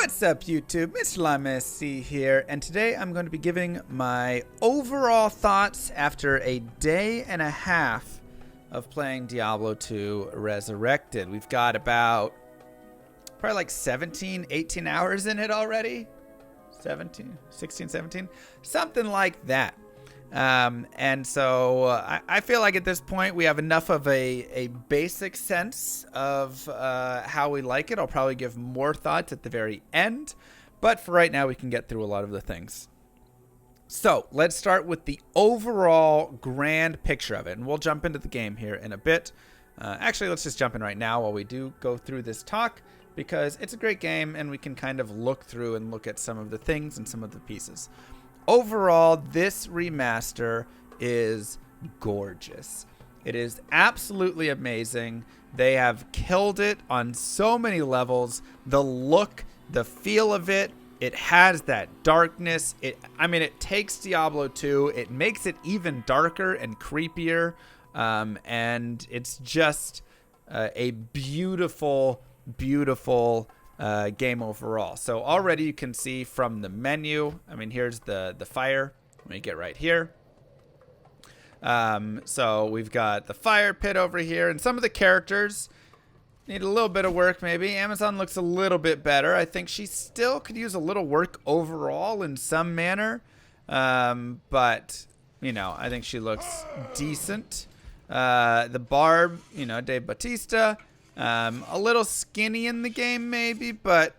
What's up, YouTube? Mr. Lime SC here, and today I'm going to be giving my overall thoughts after a day and a half of playing Diablo 2 Resurrected. We've got about probably like 17, 18 hours in it already. 17, 16, 17, something like that. And so I feel like at this point we have enough of a basic sense of how we like it. I'll probably give more thoughts at the very end, but for right now we can get through a lot of the things. So let's start with the overall grand picture of it, and we'll jump into the game here in a bit. Actually, let's just jump in right now while we do go through this talk, because it's a great game and we can kind of look through and look at some of the things and some of the pieces. Overall, this remaster is gorgeous. It is absolutely amazing. They have killed it on so many levels. The look, the feel of it, it has that darkness. It takes Diablo 2, it makes it even darker and creepier, and it's just a beautiful, beautiful game overall. So already you can see from the menu, here's the fire. Let me get right here. So we've got the fire pit over here, and some of the characters need a little bit of work maybe. Amazon looks a little bit better. I think she still could use a little work overall in some manner. But, I think she looks decent. The Barb, Dave Bautista, a little skinny in the game maybe, but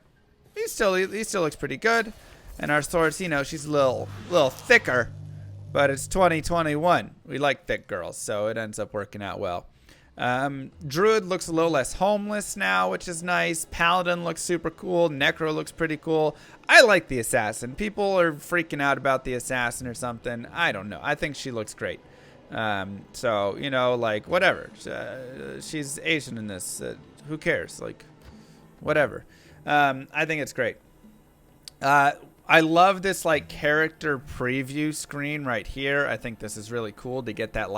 he still looks pretty good. And our Source, she's a little thicker, but it's 2021. We like thick girls, so it ends up working out well. Druid looks a little less homeless now, which is nice. Paladin looks super cool. Necro looks pretty cool. I like the Assassin. People are freaking out about the Assassin or something. I don't know. I think she looks great. So, whatever. She's Asian in this. Who cares? Whatever. I think it's great. I love this, character preview screen right here. I think this is really cool to get that,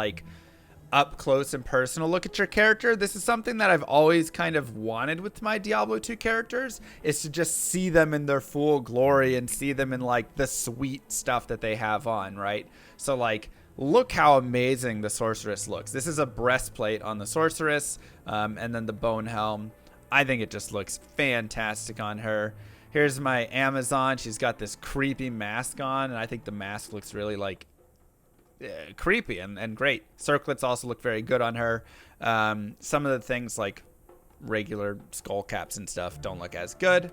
up close and personal look at your character. This is something that I've always kind of wanted with my Diablo 2 characters, is to just see them in their full glory and see them in, the sweet stuff that they have on, right? So, look how amazing the Sorceress looks. This is a breastplate on the Sorceress, and then the bone helm. I think it just looks fantastic on her. Here's my Amazon. She's got this creepy mask on, and I think the mask looks really, creepy and great. Circlets also look very good on her. Some of the things, regular skull caps and stuff, don't look as good.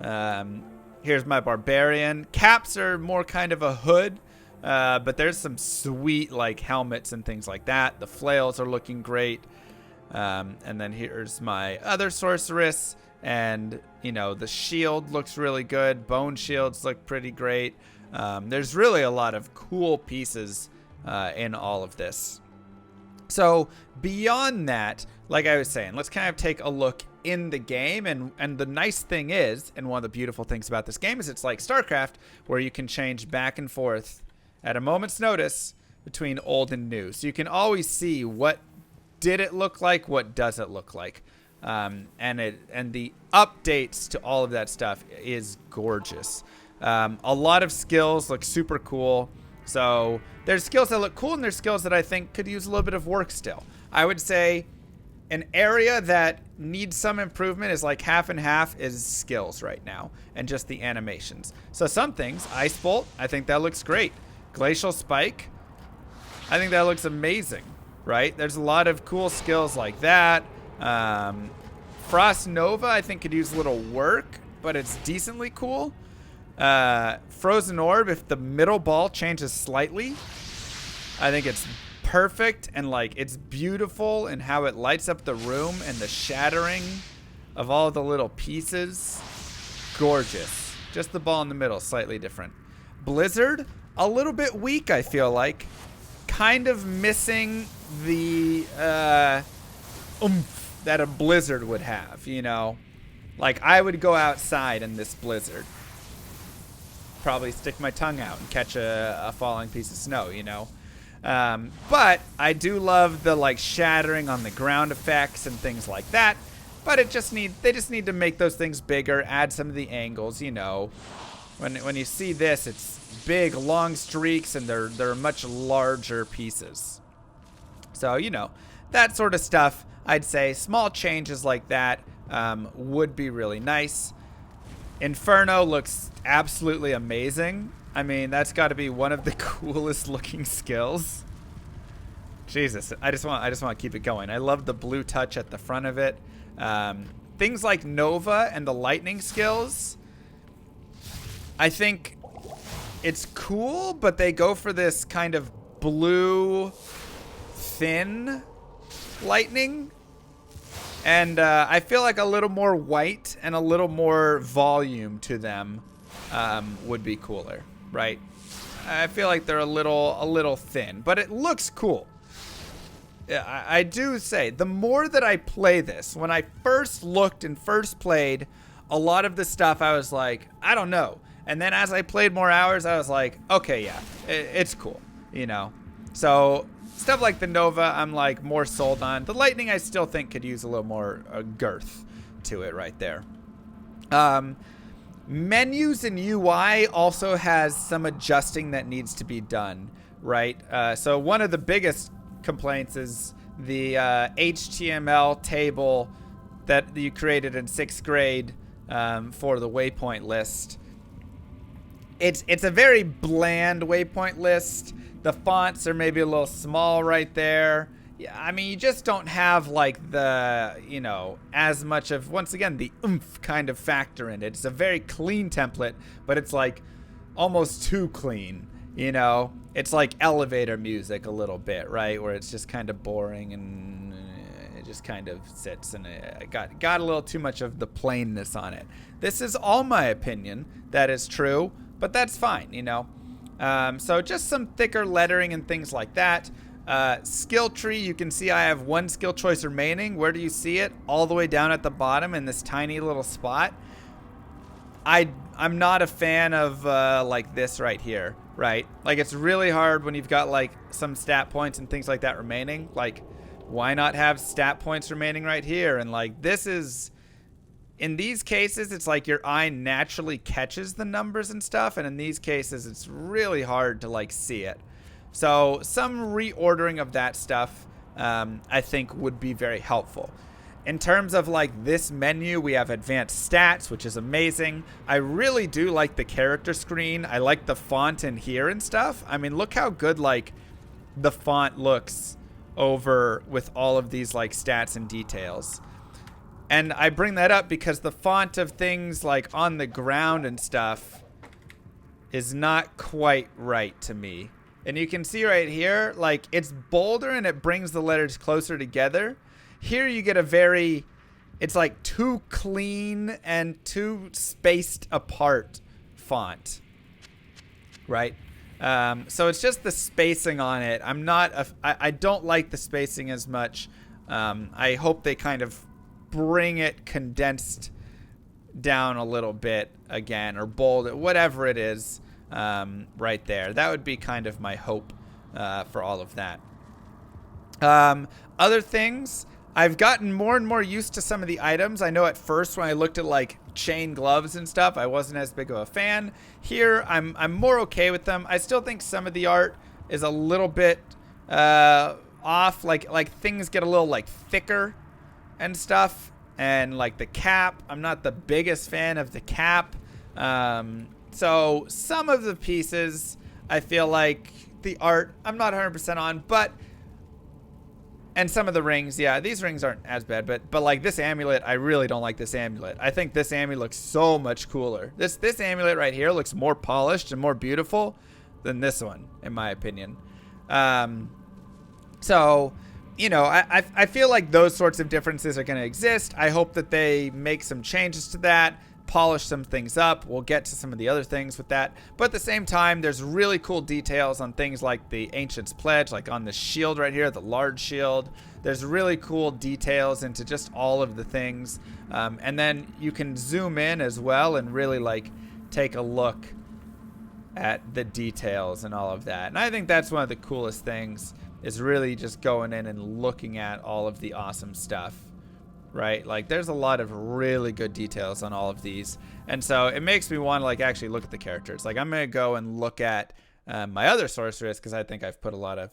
Here's my Barbarian. Caps are more kind of a hood. But there's some sweet helmets and things like that. The flails are looking great. And then here's my other Sorceress, and the shield looks really good. Bone shields look pretty great. There's really a lot of cool pieces in all of this. So beyond that, like I was saying, let's kind of take a look in the game. And the nice thing is, and one of the beautiful things about this game, is it's like StarCraft, where you can change back and forth at a moment's notice between old and new. So you can always see what did it look like, what does it look like. And the updates to all of that stuff is gorgeous. A lot of skills look super cool. So there's skills that look cool, and there's skills that I think could use a little bit of work still. I would say an area that needs some improvement is half and half is skills right now, and just the animations. So some things, Ice Bolt, I think that looks great. Glacial Spike, I think that looks amazing, right? There's a lot of cool skills like that. Frost Nova, I think, could use a little work, but it's decently cool. Frozen Orb, if the middle ball changes slightly, I think it's perfect, and it's beautiful in how it lights up the room and the shattering of all the little pieces. Gorgeous. Just the ball in the middle, slightly different. Blizzard, a little bit weak, I feel like. Kind of missing the oomph that a blizzard would have, I would go outside in this blizzard. Probably stick my tongue out and catch a falling piece of snow, But I do love the shattering on the ground effects and things like that. But they just need to make those things bigger, add some of the angles, you know. When you see this, it's big, long streaks, and they're much larger pieces. So, you know, that sort of stuff, I'd say small changes like that would be really nice. Inferno looks absolutely amazing. I mean, that's got to be one of the coolest looking skills. Jesus, I just want to keep it going. I love the blue touch at the front of it. Things like Nova and the lightning skills, I think it's cool, but they go for this kind of blue, thin lightning. And I feel like a little more white and a little more volume to them would be cooler, right? I feel like they're a little thin, but it looks cool. I do say, the more that I play this, when I first looked and first played, a lot of the stuff I was like, I don't know. And then as I played more hours, I was like, okay, yeah, it's cool, you know? So stuff like the Nova, I'm like more sold on. The Lightning, I still think could use a little more girth to it right there. Menus and UI also has some adjusting that needs to be done, right? So one of the biggest complaints is the HTML table that you created in 6th grade for the waypoint list. It's a very bland waypoint list. The fonts are maybe a little small right there. Yeah, I mean, you just don't have like the, you know, as much of, once again, the oomph kind of factor in it. It's a very clean template, but it's like almost too clean, you know? It's like elevator music a little bit, right? Where it's just kind of boring and it just kind of sits, and it got a little too much of the plainness on it. This is all my opinion. That is true, but that's fine, you know? So just some thicker lettering and things like that. Skill tree, you can see I have one skill choice remaining. Where do you see it? All the way down at the bottom in this tiny little spot. I'm not a fan of like this right here, right? Like, it's really hard when you've got like some stat points and things like that remaining. Like, why not have stat points remaining right here? And like, this is, in these cases, it's like your eye naturally catches the numbers and stuff, and in these cases, it's really hard to like see it. So some reordering of that stuff, I think would be very helpful. In terms of like this menu, we have advanced stats, which is amazing. I really do like the character screen. I like the font in here and stuff. I mean, look how good like the font looks over with all of these like stats and details. And I bring that up because the font of things like on the ground and stuff is not quite right to me. And you can see right here, like, it's bolder and it brings the letters closer together. Here you get a very, it's like too clean and too spaced apart font, right? So it's just the spacing on it. I don't like the spacing as much. I hope they kind of bring it condensed down a little bit again, or bold it, whatever it is. Right there. That would be kind of my hope for all of that. Other things, I've gotten more and more used to some of the items. I know at first when I looked at like chain gloves and stuff, I wasn't as big of a fan. Here, I'm more okay with them. I still think some of the art is a little bit off. Like things get a little like thicker and stuff. And like the cap, I'm not the biggest fan of the cap. So some of the pieces, I feel like the art, I'm not 100% on, but, and some of the rings, yeah, these rings aren't as bad, but like this amulet, I really don't like this amulet. I think this amulet looks so much cooler. This amulet right here looks more polished and more beautiful than this one, in my opinion. So, you know, I feel like those sorts of differences are going to exist. I hope that they make some changes to that, polish some things up. We'll get to some of the other things with that. But at the same time, there's really cool details on things like the Ancient's Pledge, like on the shield right here, the large shield. There's really cool details into just all of the things. And then you can zoom in as well and really like take a look at the details and all of that. And I think that's one of the coolest things, is really just going in and looking at all of the awesome stuff. right? Like there's a lot of really good details on all of these. And so it makes me want to like actually look at the characters. Like I'm going to go and look at my other sorceress because I think I've put a lot of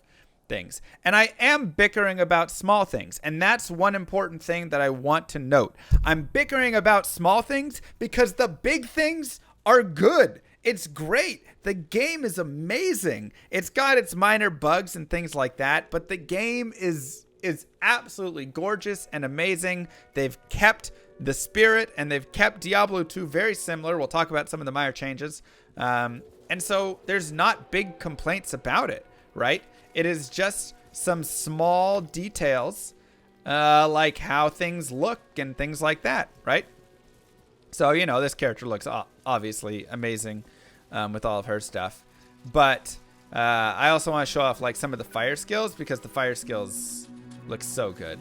things. And I am bickering about small things. And that's one important thing that I want to note. I'm bickering about small things because the big things are good. It's great. The game is amazing. It's got its minor bugs and things like that, but the game is absolutely gorgeous and amazing. They've kept the spirit and they've kept Diablo 2 very similar. We'll talk about some of the minor changes. And so there's not big complaints about it, right? It is just some small details, like how things look and things like that, right? So, you know, this character looks obviously amazing with all of her stuff. But I also want to show off like some of the fire skills because the fire skills look so good.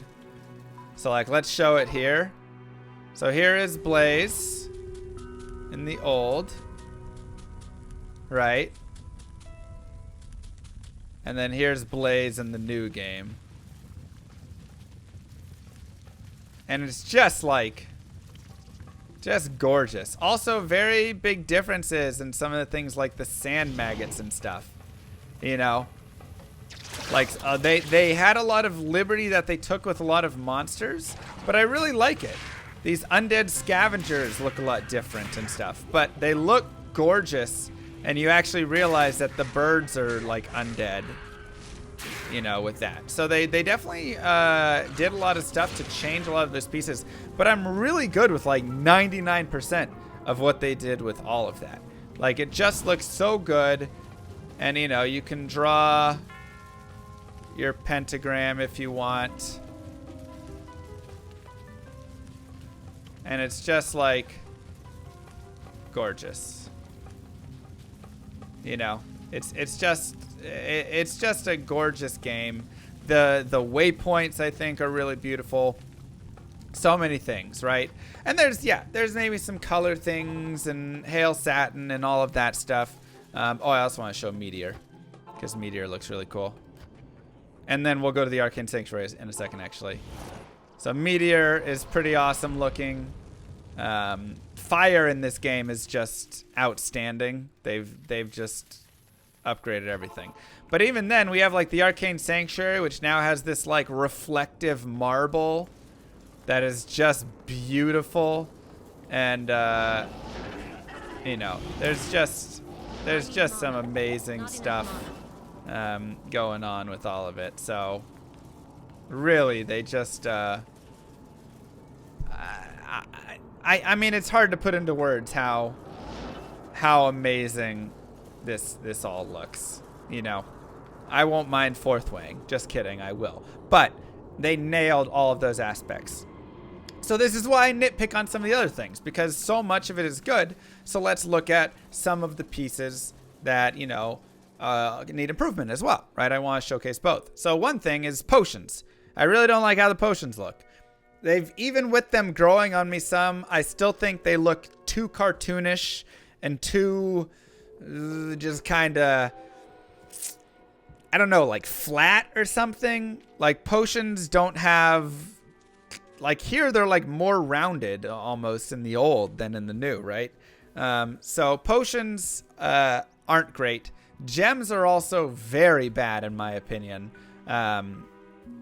So like, let's show it here. So here is Blaze in the old, right? And then here's Blaze in the new game. And it's just like, just gorgeous. Also very big differences in some of the things like the sand maggots and stuff. You know, like they had a lot of liberty that they took with a lot of monsters, but I really like it. These undead scavengers look a lot different and stuff, but they look gorgeous, and you actually realize that the birds are like undead, you know, with that. So they definitely did a lot of stuff to change a lot of those pieces, but I'm really good with like 99% of what they did with all of that. Like it just looks so good, and you know, you can draw your pentagram if you want. And it's just like gorgeous. You know, it's just a gorgeous game. The waypoints I think are really beautiful. So many things, right? And there's maybe some color things and hail satin and all of that stuff. I also want to show Meteor because Meteor looks really cool. And then we'll go to the Arcane Sanctuaries in a second, actually. So Meteor is pretty awesome looking. Fire in this game is just outstanding. They've just upgraded everything. But even then, we have like the Arcane Sanctuary, which now has this like reflective marble that is just beautiful. And you know, there's just some amazing stuff going on with all of it. So really, they just I mean, it's hard to put into words how amazing this all looks. You know, I won't mind fourth wing. Just kidding, I will. But they nailed all of those aspects. So this is why I nitpick on some of the other things, because so much of it is good. So let's look at some of the pieces that, you know, need improvement as well, right? I want to showcase both. So one thing is potions. I really don't like how the potions look. Even with them growing on me some, I still think they look too cartoonish and too just kind of, I don't know, like flat or something. Like potions don't have, like here they're like more rounded almost in the old than in the new, right? So potions aren't great. Gems are also very bad in my opinion.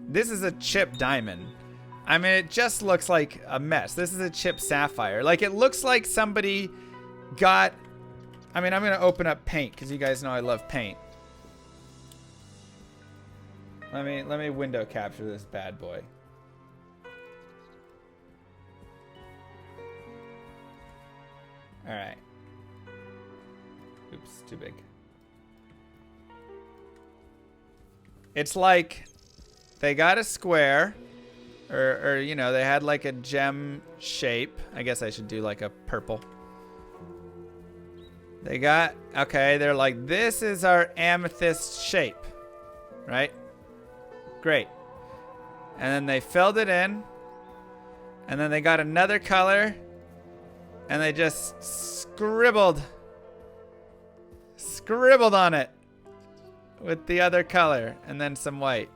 This is a chip diamond. I mean, it just looks like a mess. This is a chip sapphire. Like, it looks like somebody got... I mean, I'm going to open up paint because you guys know I love paint. Let me window capture this bad boy. All right. Oops, too big. It's like they got a square... Or, you know, they had like a gem shape. I guess I should do like a purple. They got, okay, they're like, this is our amethyst shape. Right? Great. And then they filled it in. And then they got another color. And they just scribbled on it with the other color. And then some white.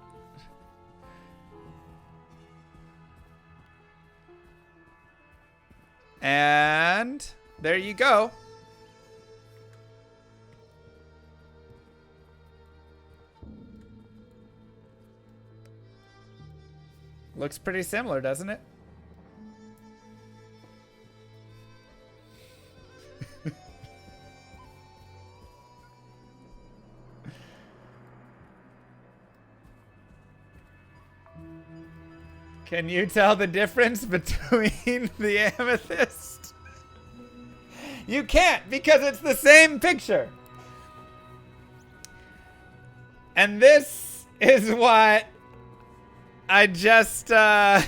And there you go. Looks pretty similar, doesn't it? Can you tell the difference between the amethyst? You can't, because it's the same picture. And this is what it just doesn't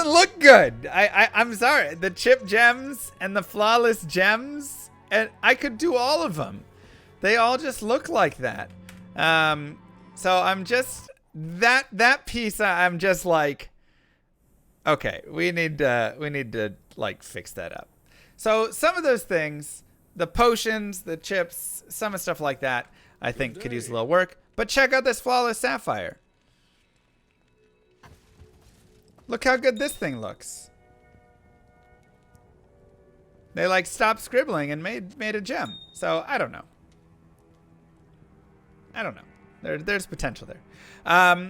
look good. I'm sorry. The chip gems and the flawless gems, and I could do all of them. They all just look like that. So I'm just that piece. I'm just like, okay, we need to like fix that up. So some of those things, the potions, the chips, some of stuff like that, I think could use a little work. But check out this flawless sapphire. Look how good this thing looks. They like stopped scribbling and made a gem. So I don't know. There's potential there.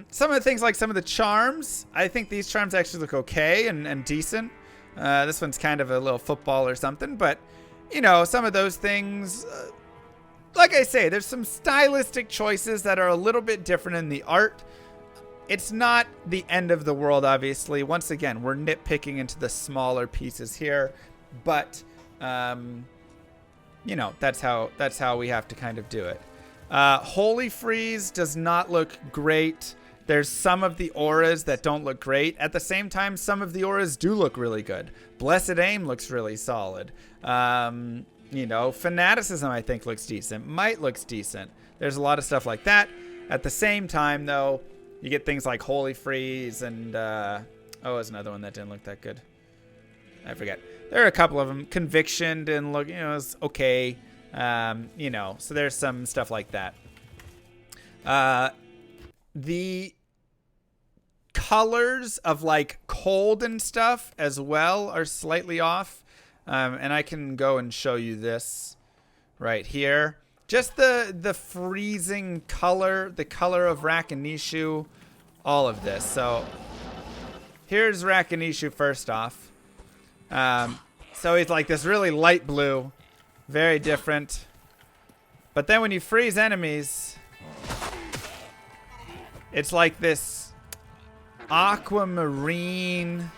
Some of the things, like some of the charms, I think these charms actually look okay and decent. This one's kind of a little football or something, but you know, some of those things, like I say, there's some stylistic choices that are a little bit different in the art. It's not the end of the world, obviously. Once again, we're nitpicking into the smaller pieces here, but you know, that's how we have to kind of do it. Holy Freeze does not look great. There's some of the auras that don't look great. At the same time, some of the auras do look really good. Blessed Aim looks really solid. You know, Fanaticism, I think, looks decent. Might looks decent. There's a lot of stuff like that. At the same time, though, you get things like Holy Freeze and, oh, there's another one that didn't look that good. I forget. There are a couple of them. Conviction didn't look, you know, it's okay. You know, so there's some stuff like that. The colors of like cold and stuff as well are slightly off. And I can go and show you this right here. Just the freezing color, the color of Rakanishu, all of this. So here's Rakanishu first off. So he's like this really light blue, very different. But then when you freeze enemies, it's like this aquamarine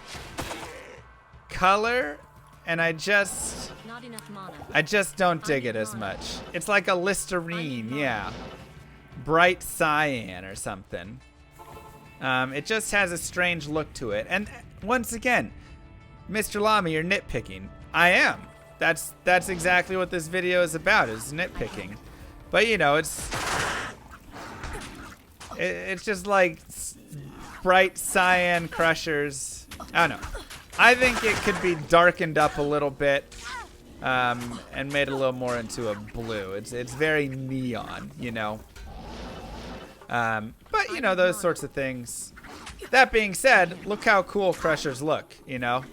color, and I just don't dig it as much. It's like a Listerine, yeah. Bright cyan or something. It just has a strange look to it. And once again, Mr. Lamy, you're nitpicking. I am. That's exactly what this video is about, is nitpicking. But you know, it's just like bright cyan crushers. I don't know. I think it could be darkened up a little bit, and made a little more into a blue. It's very neon, you know. But you know, those sorts of things. That being said, look how cool crushers look, you know.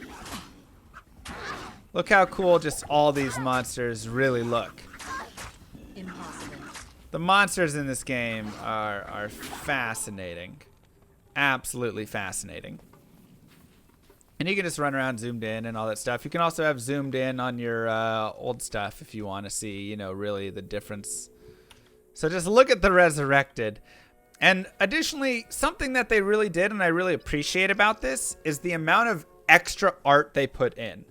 Look how cool just all these monsters really look. Impossible. The monsters in this game are fascinating. Absolutely fascinating. And you can just run around zoomed in and all that stuff. You can also have zoomed in on your old stuff if you want to see, you know, really the difference. So just look at the Resurrected. And additionally, something that they really did and I really appreciate about this is the amount of extra art they put in.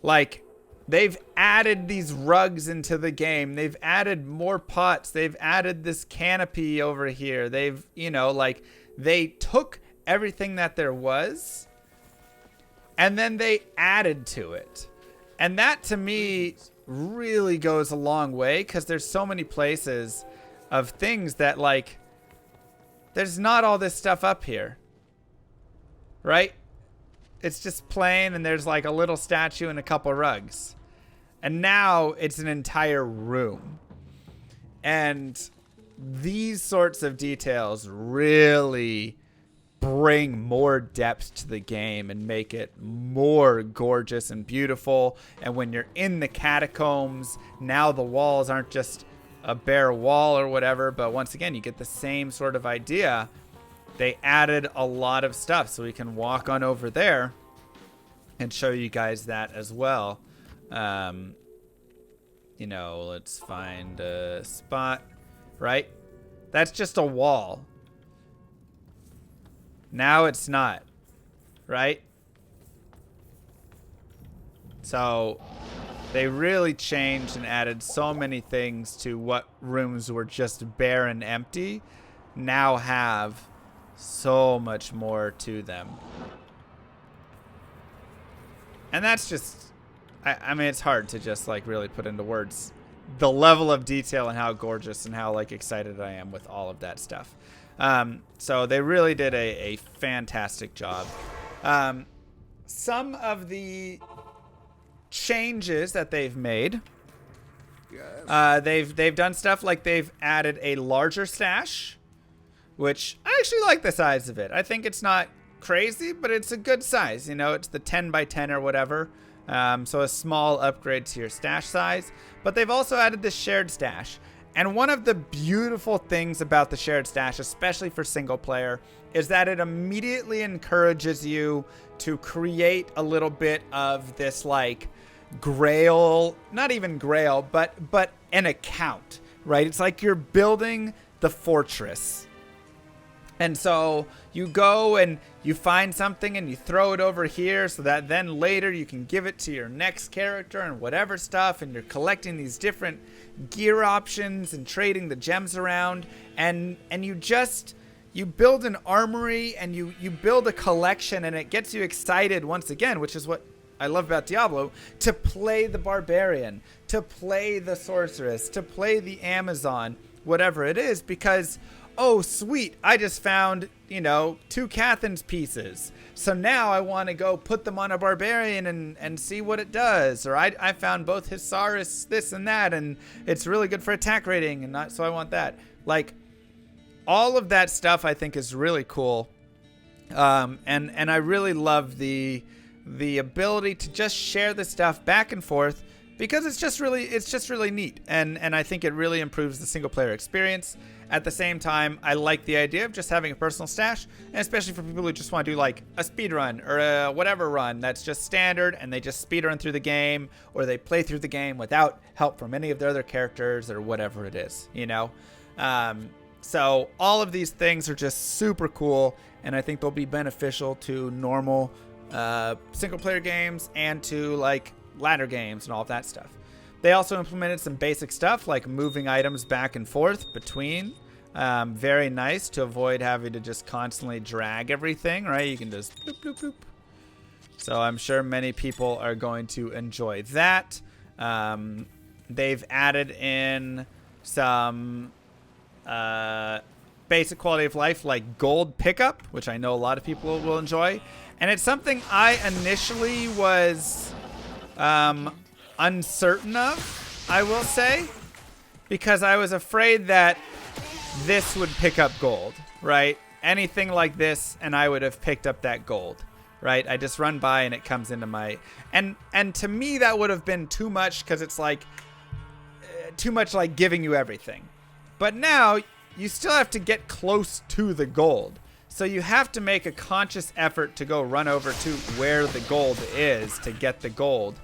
Like, they've added these rugs into the game. They've added more pots. They've added this canopy over here. They've, you know, like, they took everything that there was and then they added to it. And that, to me, really goes a long way because there's so many places of things that, like, there's not all this stuff up here. Right? It's just plain and there's like a little statue and a couple rugs. And now it's an entire room. And these sorts of details really bring more depth to the game and make it more gorgeous and beautiful. And when you're in the catacombs, now the walls aren't just a bare wall or whatever, but once again, you get the same sort of idea. They added a lot of stuff, so we can walk on over there and show you guys that as well. You know, let's find a spot, right? That's just a wall. Now it's not, right? So they really changed and added so many things to what rooms were just bare and empty, now have so much more to them. And that's just, I mean, it's hard to just like really put into words the level of detail and how gorgeous and how like excited I am with all of that stuff. So they really did a fantastic job. Some of the changes that they've made, they've done stuff like they've added a larger stash, which I actually like the size of it. I think it's not crazy, but it's a good size. You know, it's the 10 by 10 or whatever. So a small upgrade to your stash size. But they've also added this shared stash. And one of the beautiful things about the shared stash, especially for single player, is that it immediately encourages you to create a little bit of this like grail, not even grail, but an account, right? It's like you're building the fortress. And so you go and you find something and you throw it over here so that then later you can give it to your next character and whatever stuff, and you're collecting these different gear options and trading the gems around, and you build an armory and you build a collection, and it gets you excited once again, which is what I love about Diablo, to play the barbarian, to play the sorceress, to play the Amazon, whatever it is, because oh, sweet, I just found, 2 Cathans pieces. So now I want to go put them on a barbarian and see what it does. Or I found both Hisaris, this and that, and it's really good for attack rating, and not so I want that. Like, all of that stuff I think is really cool. And I really love the ability to just share the stuff back and forth, because it's just really neat. And I think it really improves the single player experience. At the same time, I like the idea of just having a personal stash, and especially for people who just want to do like a speed run or a whatever run that's just standard, and they just speed run through the game, or they play through the game without help from any of their other characters or whatever it is, So all of these things are just super cool, and I think they'll be beneficial to normal single player games and to like ladder games and all of that stuff. They also implemented some basic stuff like moving items back and forth between. Very nice to avoid having to just constantly drag everything, right? You can just bloop, bloop, bloop. So I'm sure many people are going to enjoy that. They've added in some basic quality of life like gold pickup, which I know a lot of people will enjoy. And it's something I initially was uncertain of, I will say, because I was afraid that this would pick up gold, right? Anything like this and I would have picked up that gold, right? I just run by and it comes into my, and to me that would have been too much, because it's like too much like giving you everything. But now you still have to get close to the gold, so you have to make a conscious effort to go run over to where the gold is to get the gold.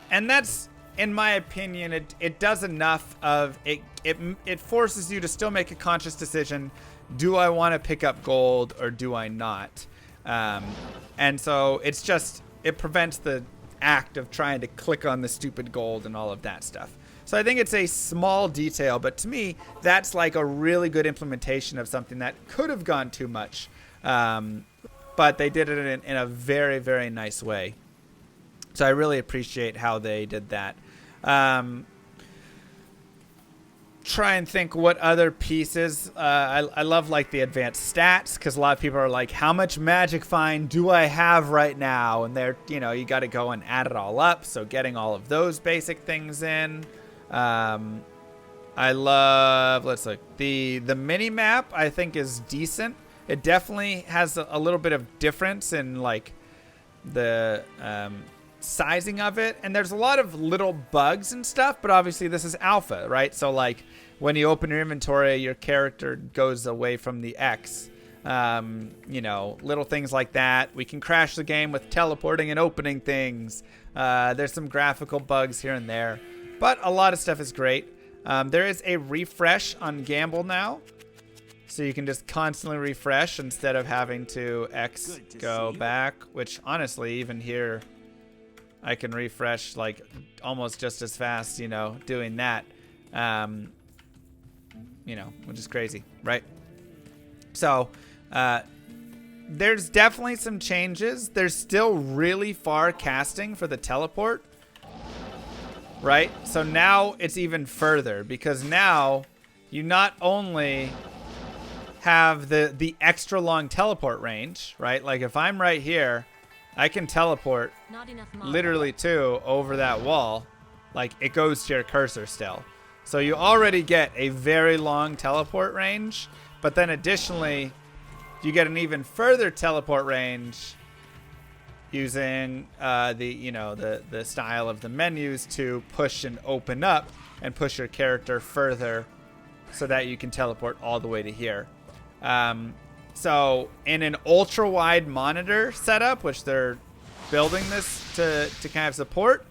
And that's, in my opinion, it does enough of it. It forces you to still make a conscious decision. Do I want to pick up gold or do I not? And so it prevents the act of trying to click on the stupid gold and all of that stuff. So I think it's a small detail, but to me, that's like a really good implementation of something that could have gone too much. But they did it in a very, very nice way. So I really appreciate how they did that. Try and think what other pieces. I love like the advanced stats, because a lot of people are like, how much magic find do I have right now? And they're, you got to go and add it all up. So getting all of those basic things in. I love, let's look, the mini map I think is decent. It definitely has a little bit of difference in like the sizing of it, and there's a lot of little bugs and stuff, but obviously this is alpha, right? So like when you open your inventory, your character goes away from the X. You know, little things like that. We can crash the game with teleporting and opening things. There's some graphical bugs here and there, but a lot of stuff is great. There is a refresh on Gamble now, so you can just constantly refresh instead of having to go back, which honestly, even here, I can refresh like almost just as fast, you know, doing that, you know, which is crazy, right? So, there's definitely some changes. There's still really far casting for the teleport, right? So now it's even further, because now you not only have the extra long teleport range, right? Like if I'm right here, I can teleport literally over that wall. Like it goes to your cursor still. So you already get a very long teleport range, but then additionally, you get an even further teleport range using the style of the menus to push and open up and push your character further so that you can teleport all the way to here. So in an ultra wide monitor setup, which they're building this to kind of support,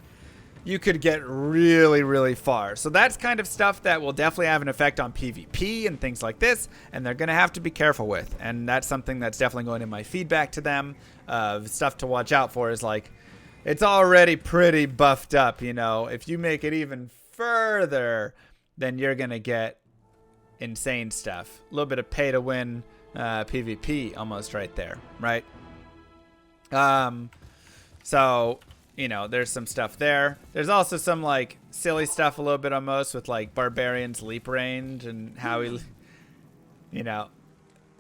you could get really, really far. So that's kind of stuff that will definitely have an effect on PvP and things like this, and they're going to have to be careful with. And that's something that's definitely going in my feedback to them. Stuff to watch out for is like, it's already pretty buffed up, you know. If you make it even further, then you're going to get insane stuff. A little bit of pay to win PvP almost right there, right? So, you know, there's some stuff there. There's also some like silly stuff a little bit almost with like Barbarian's leap range and how he, you know,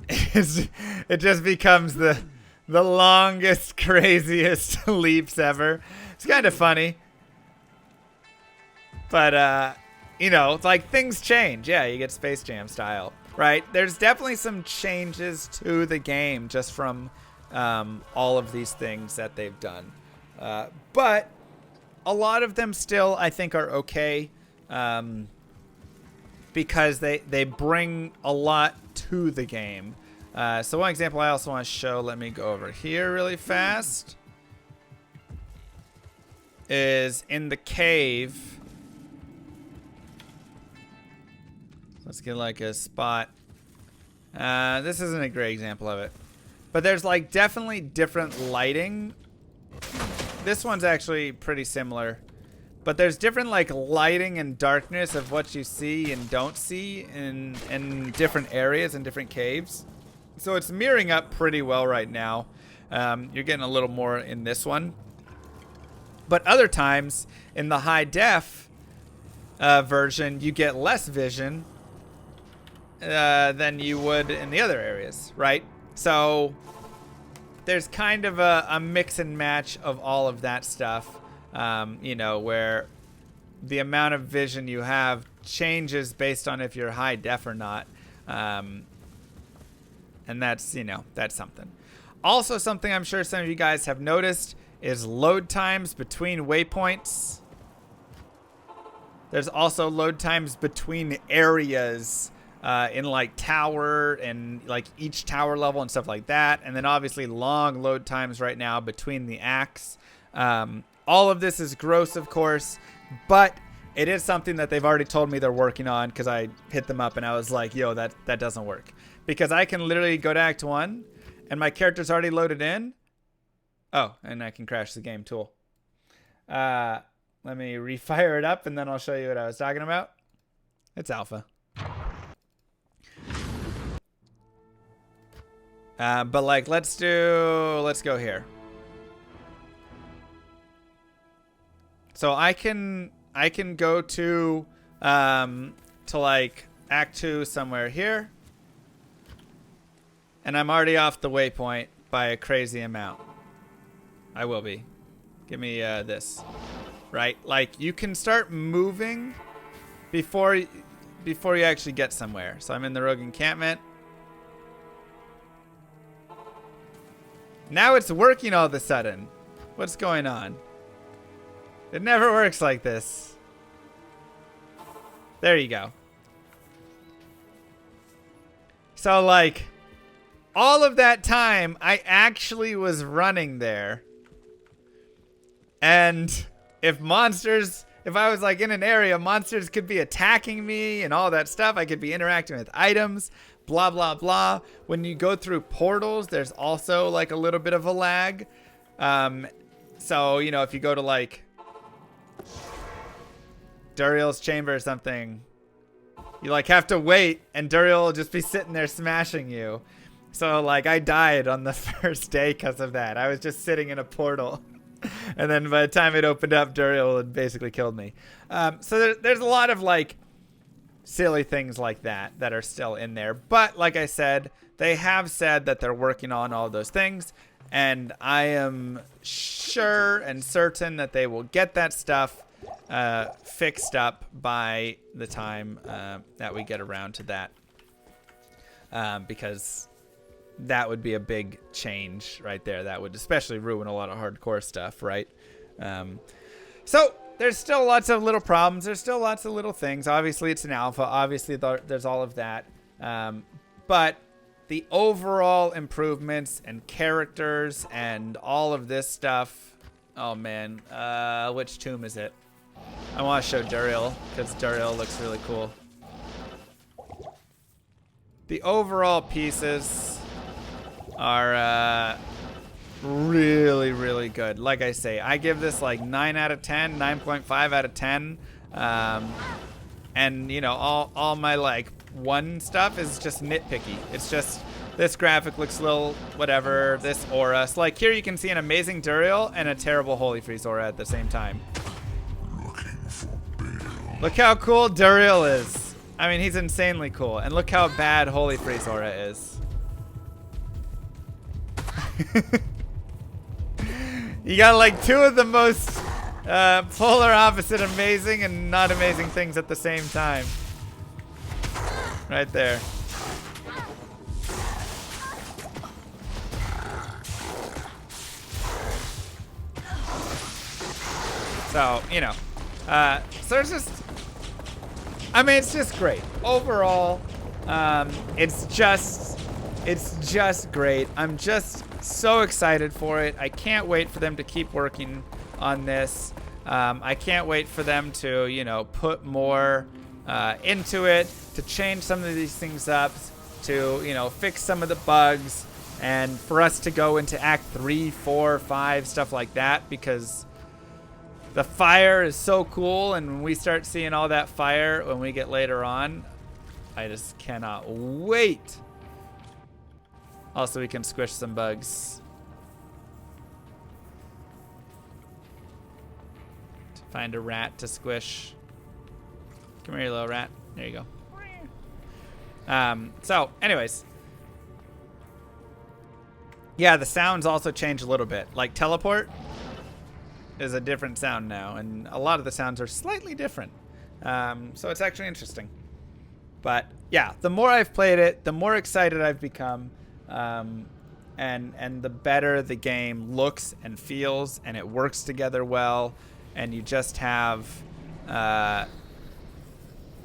it just becomes the longest, craziest leaps ever. It's kind of funny. But, you know, it's like things change. Yeah, you get Space Jam style, right? There's definitely some changes to the game just from all of these things that they've done. But a lot of them still, I think, are okay because they bring a lot to the game. So one example I also want to show, let me go over here really fast, is in the cave. Let's get like a spot. This isn't a great example of it, but there's like definitely different lighting. This one's actually pretty similar, but there's different like lighting and darkness of what you see and don't see in different areas and different caves. So it's mirroring up pretty well right now. You're getting a little more in this one, but other times in the high def version, you get less vision than you would in the other areas, right? So there's kind of a mix and match of all of that stuff, you know, where the amount of vision you have changes based on if you're high def or not. And that's, you know, that's something. Also, something I'm sure some of you guys have noticed is load times between waypoints. There's also load times between areas in like tower and like each tower level and stuff like that. And then obviously long load times right now between the acts. All of this is gross, of course, but it is something that they've already told me they're working on, because I hit them up and I was like, yo, that doesn't work. Because I can literally go to Act 1 and my character's already loaded in. Oh, and I can crash the game tool. Let me refire it up and then I'll show you what I was talking about. It's alpha. But like, let's go here. So I can go to like Act 2 somewhere here. And I'm already off the waypoint by a crazy amount. I will be. Give me this. Right? Like, you can start moving before you actually get somewhere. So I'm in the rogue encampment. Now it's working all of a sudden. What's going on? It never works like this. There you go. So, like, all of that time, I actually was running there. And if I was, like, in an area, monsters could be attacking me and all that stuff. I could be interacting with items, blah, blah, blah. When you go through portals, there's also, like, a little bit of a lag. So, you know, if you go to, like, Duriel's chamber or something, you like have to wait and Duriel will just be sitting there smashing you. So like I died on the first day because of that. I was just sitting in a portal and then by the time it opened up, Duriel had basically killed me. So there's a lot of like silly things like that that are still in there. But like I said, they have said that they're working on all those things. And I am sure and certain that they will get that stuff fixed up by the time that we get around to that, because that would be a big change right there. That would especially ruin a lot of hardcore stuff, right? So there's still lots of little problems. There's still lots of little things. Obviously, it's an alpha. Obviously, there's all of that. But the overall improvements and characters and all of this stuff. Oh, man. Which tomb is it? I want to show Duriel because Duriel looks really cool. The overall pieces are really, really good. Like I say, I give this like 9 out of 10, 9.5 out of 10. And, you know, all my like one stuff is just nitpicky. It's just this graphic looks a little whatever, this aura. So like here you can see an amazing Duriel and a terrible Holy Freeze aura at the same time. Look how cool Duriel is. I mean, he's insanely cool. And look how bad Holy Freeze aura is. You got like two of the most polar opposite amazing and not amazing things at the same time. Right there. So, you know. So it's just, I mean, it's just great. Overall, it's just great. I'm just so excited for it. I can't wait for them to keep working on this. I can't wait for them to, you know, put more into it, to change some of these things up, to, you know, fix some of the bugs, and for us to go into Act 3, 4, 5, stuff like that, because the fire is so cool, and when we start seeing all that fire when we get later on, I just cannot wait. Also, we can squish some bugs. To find a rat to squish. Come here, you little rat. There you go. So, anyways. Yeah, the sounds also change a little bit. Like teleport is a different sound now, and a lot of the sounds are slightly different. So it's actually interesting. But yeah, the more I've played it, the more excited I've become, and the better the game looks and feels, and it works together well, and you just have,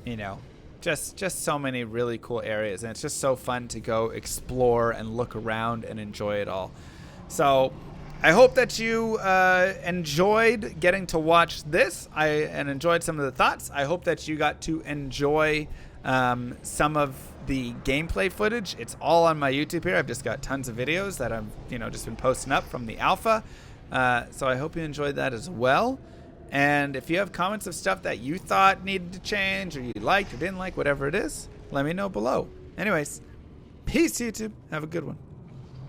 you know, just so many really cool areas, and it's just so fun to go explore and look around and enjoy it all. So I hope that you enjoyed getting to watch this and enjoyed some of the thoughts. I hope that you got to enjoy some of the gameplay footage. It's all on my YouTube here. I've just got tons of videos that I've, you know, just been posting up from the alpha. So I hope you enjoyed that as well. And if you have comments of stuff that you thought needed to change, or you liked or didn't like, whatever it is, let me know below. Anyways, peace, YouTube. Have a good one.